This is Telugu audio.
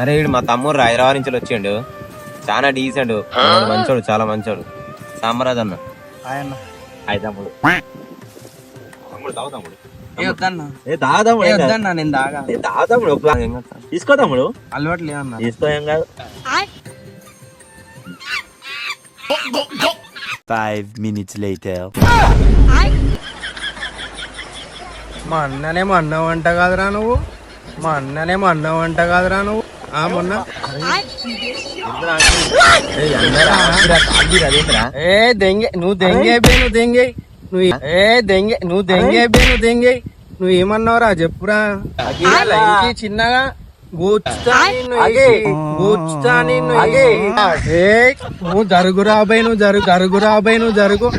అరే వీడు మా తమ్ముడు హైదరాబాద్ నుంచి వచ్చిండు. చాలా డీసెంట్, మంచోడు, చాలా మంచోడు. సామరాజ్ అన్న. హాయ్ తమ్ముడు. తమ్ముడు తాగు తమ్ముడు. తీసుకో తమ్ముడు, అలవాటు లేదన్నా. తీసుకో ఏం కాదు. 5 minutes later. మా అన్ననేమో అన్నవంట కాదురా నువ్వు. మా అన్ననేమో అన్నవంట కాదురా నువ్వు. మొన్న దెంగే నువ్వు దెంగే దెంగే నువ్వు ఏమన్నావురా చెప్పురా. చిన్నగా నువ్వు జరుగురా అబ్బాయి, నువ్వు జరుగు.